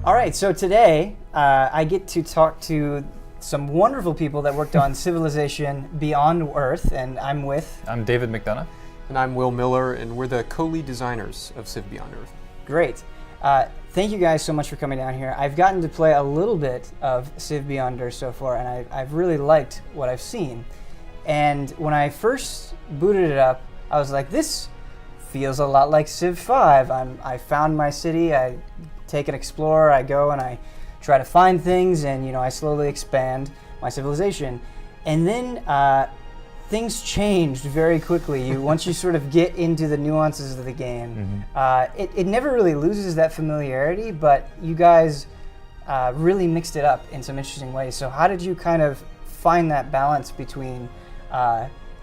All right, so today I get to talk to some wonderful people that worked on Civilization Beyond Earth, and I'm David McDonough. And I'm Will Miller, and we're the co-lead designers of Civ Beyond Earth. Great. Thank you guys so much for coming down here. I've gotten to play a little bit of Civ Beyond Earth so far, and I've really liked what I've seen. And when I first booted it up, I was like, this feels a lot like Civ 5. I found my city, I take an explorer, I go and I try to find things, and I slowly expand my civilization. And then things changed very quickly. Once you sort of get into the nuances of the game, it never really loses that familiarity, but you guys really mixed it up in some interesting ways. So how did you kind of find that balance between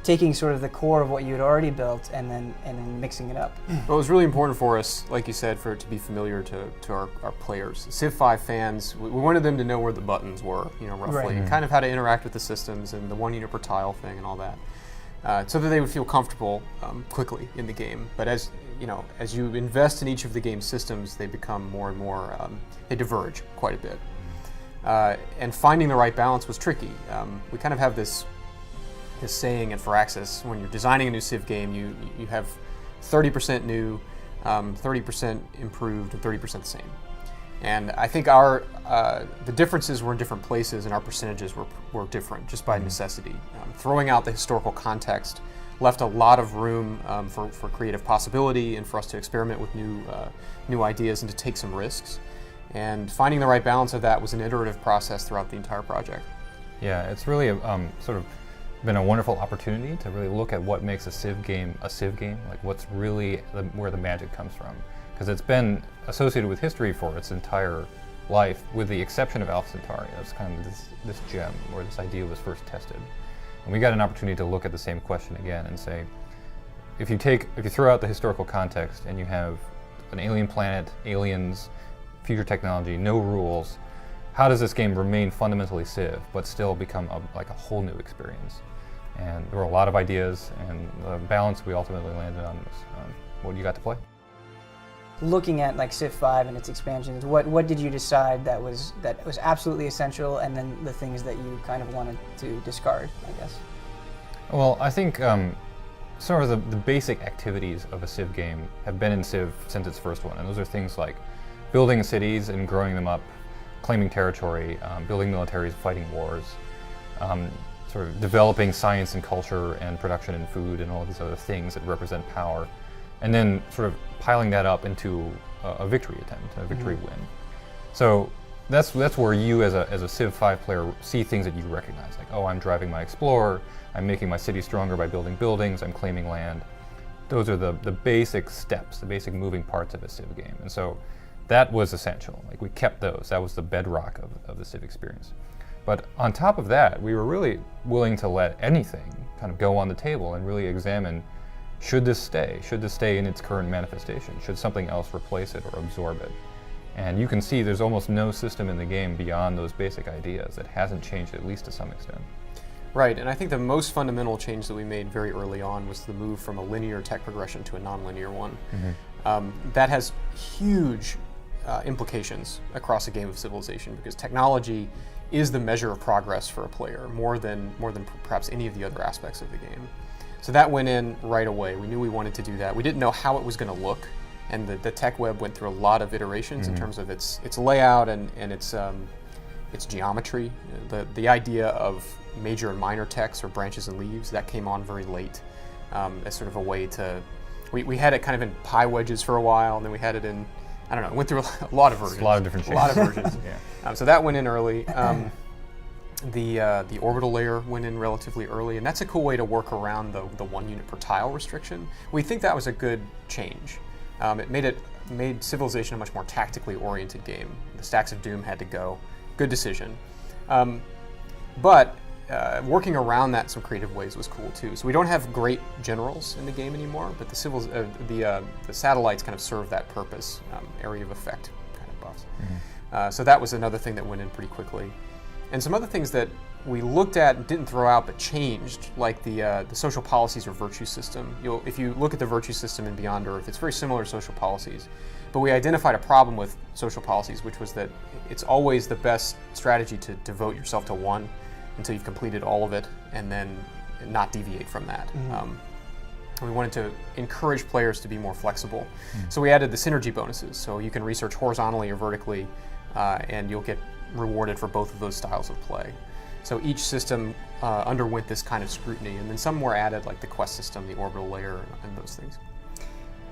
taking sort of the core of what you had already built and then mixing it up? Well, it was really important for us, like you said, for it to be familiar to our players. Civ 5 fans, we wanted them to know where the buttons were, roughly, Right. and kind of how to interact with the systems and the 1 unit per tile thing and all that, so that they would feel comfortable quickly in the game. But as you invest in each of the game's systems, they become more and more, they diverge quite a bit. And finding the right balance was tricky. We kind of have this saying at Firaxis, when you're designing a new Civ game, you have 30% new, 30% improved, and 30% the same. And I think the differences were in different places, and our percentages were different just by necessity. Throwing out the historical context left a lot of room for creative possibility and for us to experiment with new ideas and to take some risks. And finding the right balance of that was an iterative process throughout the entire project. Yeah, it's really sort of been a wonderful opportunity to really look at what makes a Civ game, like what's really where the magic comes from. Because it's been associated with history for its entire life, with the exception of Alpha Centauri. That's kind of this gem where this idea was first tested. And we got an opportunity to look at the same question again and say, if you throw out the historical context and you have an alien planet, aliens, future technology, no rules, how does this game remain fundamentally Civ, but still become like a whole new experience? And there were a lot of ideas, and the balance we ultimately landed on was what you got to play. Looking at like Civ 5 and its expansions, what did you decide that was absolutely essential, and then the things that you kind of wanted to discard, I guess? Well, I think sort of the basic activities of a Civ game have been in Civ since its first one, and those are things like building cities and growing them up, claiming territory, building militaries, fighting wars, sort of developing science and culture and production and food and all these other things that represent power, and then sort of piling that up into a victory attempt, a victory win. So that's where you as a Civ 5 player see things that you recognize, like, oh, I'm driving my explorer, I'm making my city stronger by building buildings, I'm claiming land. Those are the basic steps, the basic moving parts of a Civ game. And so that was essential. Like, we kept those. That was the bedrock of the Civ experience. But on top of that, we were really willing to let anything kind of go on the table and really examine, should this stay? Should this stay in its current manifestation? Should something else replace it or absorb it? And you can see there's almost no system in the game beyond those basic ideas that hasn't changed, at least to some extent. Right, and I think the most fundamental change that we made very early on was the move from a linear tech progression to a non-linear one. That has huge implications across a game of Civilization, because technology is the measure of progress for a player, more than perhaps any of the other aspects of the game. So that went in right away. We knew we wanted to do that. We didn't know how it was going to look, and the tech web went through a lot of iterations in terms of its layout and its geometry. The idea of major and minor techs, or branches and leaves, that came on very late as sort of a way to. We had it kind of in pie wedges for a while, and then we had it in, I don't know, it went through a lot of versions. A lot of different shapes. A lot of versions. So that went in early. The orbital layer went in relatively early, and that's a cool way to work around the 1 unit per tile restriction. We think that was a good change. It made Civilization a much more tactically oriented game. The stacks of doom had to go. Good decision. But working around that in some creative ways was cool too. So we don't have great generals in the game anymore, but the satellites kind of serve that purpose, area of effect kind of buffs. So that was another thing that went in pretty quickly. And some other things that we looked at, didn't throw out, but changed, like the social policies or virtue system. If you look at the virtue system in Beyond Earth, it's very similar to social policies. But we identified a problem with social policies, which was that it's always the best strategy to devote yourself to one until you've completed all of it, and then not deviate from that. We wanted to encourage players to be more flexible. So we added the synergy bonuses. So you can research horizontally or vertically, and you'll get rewarded for both of those styles of play. So each system underwent this kind of scrutiny, and then some were added, like the quest system, the orbital layer, and those things.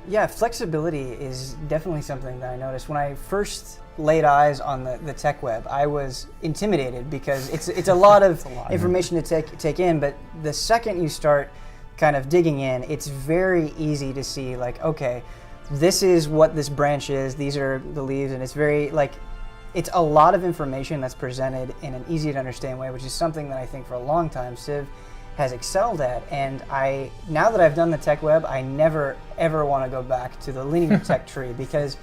Yeah, flexibility is definitely something that I noticed. When I first laid eyes on the tech web, I was intimidated because it's a lot of information to take in, but the second you start kind of digging in, it's very easy to see, like, okay, this is what this branch is, these are the leaves, and it's very, like, it's a lot of information that's presented in an easy to understand way, which is something that I think for a long time Civ has excelled at. And now that I've done the tech web, I never ever want to go back to the linear tech tree, because,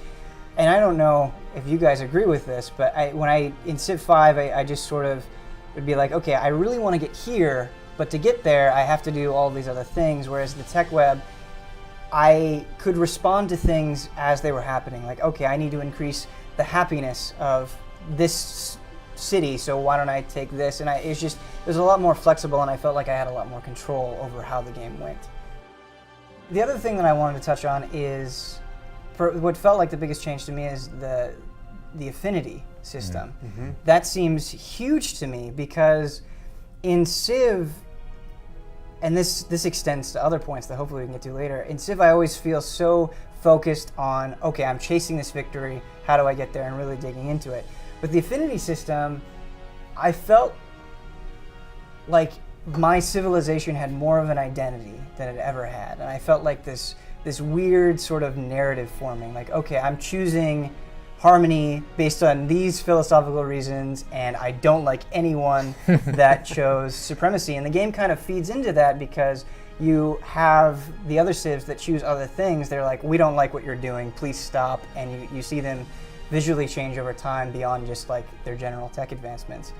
and I don't know if you guys agree with this, but in Civ 5, I just sort of would be like, okay, I really want to get here, but to get there, I have to do all these other things. Whereas the tech web, I could respond to things as they were happening. Like, okay, I need to increase the happiness of this city, so why don't I take this? And it was a lot more flexible, and I felt like I had a lot more control over how the game went. The other thing that I wanted to touch on is, for what felt like the biggest change to me, is the affinity system. That seems huge to me, because in Civ, and this extends to other points that hopefully we can get to later, in Civ I always feel so focused on, okay, I'm chasing this victory, how do I get there, and really digging into it. With the affinity system, I felt like my civilization had more of an identity than it ever had, and I felt like this weird sort of narrative forming, like, okay, I'm choosing harmony based on these philosophical reasons, and I don't like anyone that chose supremacy. And the game kind of feeds into that, because you have the other civs that choose other things. They're like, we don't like what you're doing, please stop. And you see them visually change over time beyond just like their general tech advancements.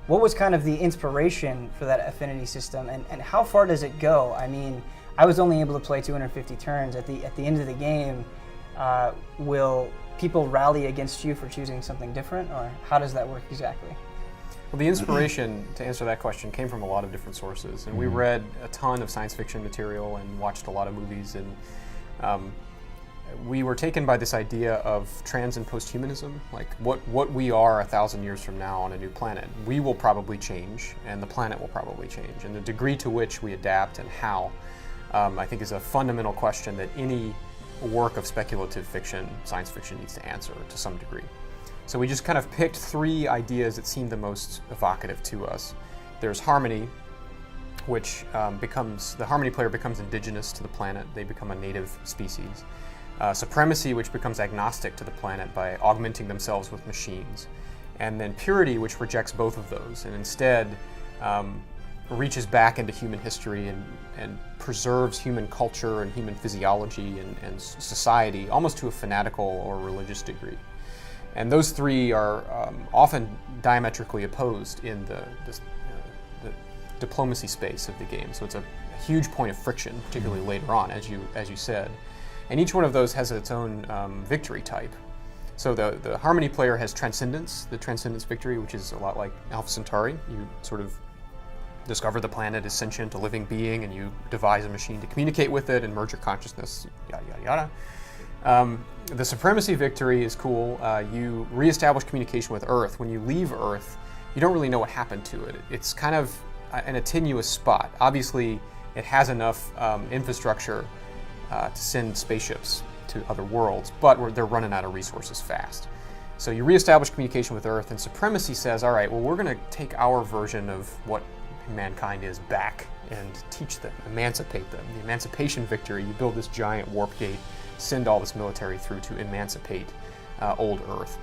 What was kind of the inspiration for that affinity system, and how far does it go? I mean, I was only able to play 250 turns. At the end of the game, will people rally against you for choosing something different, or how does that work exactly? Well, the inspiration to answer that question came from a lot of different sources, and we read a ton of science fiction material and watched a lot of movies, and we were taken by this idea of trans and posthumanism, like what we are 1,000 years from now on a new planet. We will probably change, and the planet will probably change, and the degree to which we adapt and how, I think, is a fundamental question that any work of speculative fiction, science fiction, needs to answer to some degree. So we just kind of picked 3 ideas that seemed the most evocative to us. There's harmony, which the harmony player becomes indigenous to the planet. They become a native species. Supremacy, which becomes agnostic to the planet by augmenting themselves with machines. And then purity, which rejects both of those and instead reaches back into human history and preserves human culture and human physiology and society almost to a fanatical or religious degree. And those 3 are often diametrically opposed in the diplomacy space of the game. So it's a huge point of friction, particularly later on, as you said. And each one of those has its own victory type. So the harmony player has transcendence, the transcendence victory, which is a lot like Alpha Centauri. You sort of discover the planet is sentient, a living being, and you devise a machine to communicate with it and merge your consciousness, yada, yada, yada. The supremacy victory is cool. You reestablish communication with Earth. When you leave Earth, you don't really know what happened to it. It's kind of in a tenuous spot. Obviously, it has enough infrastructure to send spaceships to other worlds, but they're running out of resources fast. So you reestablish communication with Earth, and supremacy says, all right, well, we're going to take our version of what mankind is back and teach them, emancipate them. The emancipation victory, you build this giant warp gate, send all this military through to emancipate old Earth.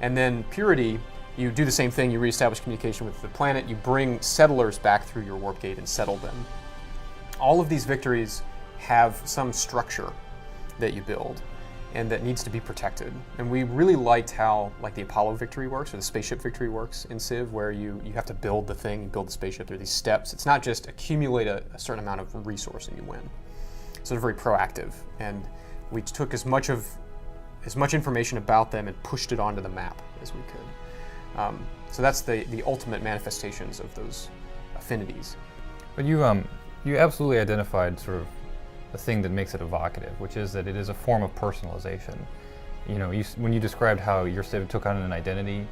And then purity, you do the same thing, you reestablish communication with the planet, you bring settlers back through your warp gate and settle them. All of these victories have some structure that you build. and that needs to be protected. And we really liked how like the Apollo victory works, or the spaceship victory works in Civ, where you have to build the thing, you build the spaceship, there are these steps. It's not just accumulate a certain amount of resource and you win. So they're very proactive, and we took as much information about them and pushed it onto the map as we could. So that's the ultimate manifestations of those affinities. But you absolutely identified sort of the thing that makes it evocative, which is that it is a form of personalization. You know, when you described how your Civ took on an identity,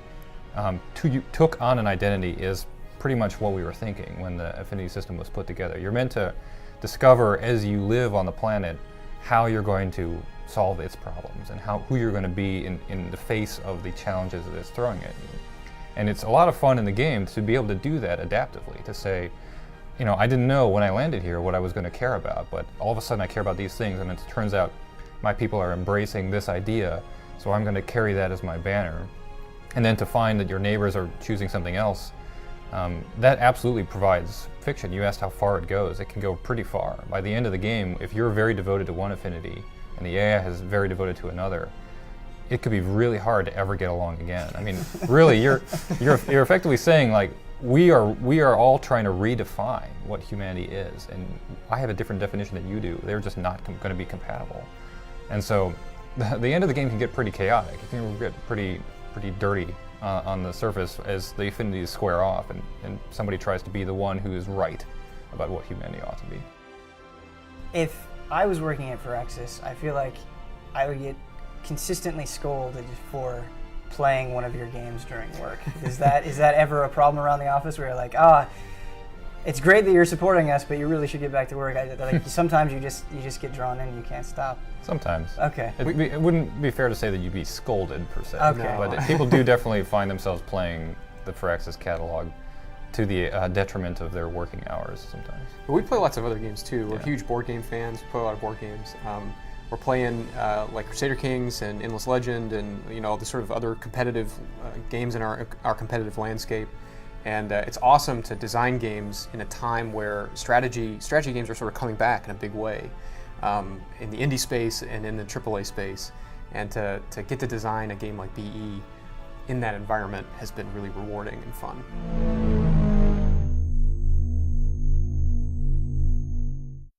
took on an identity is pretty much what we were thinking when the affinity system was put together. You're meant to discover as you live on the planet how you're going to solve its problems and who you're going to be in the face of the challenges that it's throwing at you. And it's a lot of fun in the game to be able to do that adaptively, to say, you know, I didn't know when I landed here what I was going to care about, but all of a sudden I care about these things, and it turns out my people are embracing this idea, so I'm going to carry that as my banner. And then to find that your neighbors are choosing something else, that absolutely provides fiction. You asked how far it goes. It can go pretty far. By the end of the game, if you're very devoted to one affinity and the AI is very devoted to another, it could be really hard to ever get along again. I mean, really, you're effectively saying, like, we are all trying to redefine what humanity is, and I have a different definition than you do. They're just not going to be compatible. And so the end of the game can get pretty chaotic. It can get pretty dirty on the surface as the affinities square off, and somebody tries to be the one who is right about what humanity ought to be. If I was working at Firaxis, I feel like I would get consistently scolded for playing one of your games during work. Is that ever a problem around the office where you're like, it's great that you're supporting us, but you really should get back to work? Like, sometimes you just get drawn in, you can't stop. Sometimes. Okay. It wouldn't be fair to say that you'd be scolded per se. Okay. But people do definitely find themselves playing the Firaxis catalog to the detriment of their working hours sometimes. But we play lots of other games too. We're Yeah. huge board game fans. We play a lot of board games. We're playing like Crusader Kings and Endless Legend, and the sort of other competitive games in our competitive landscape. And it's awesome to design games in a time where strategy games are sort of coming back in a big way, in the indie space and in the AAA space. And to get to design a game like BE in that environment has been really rewarding and fun.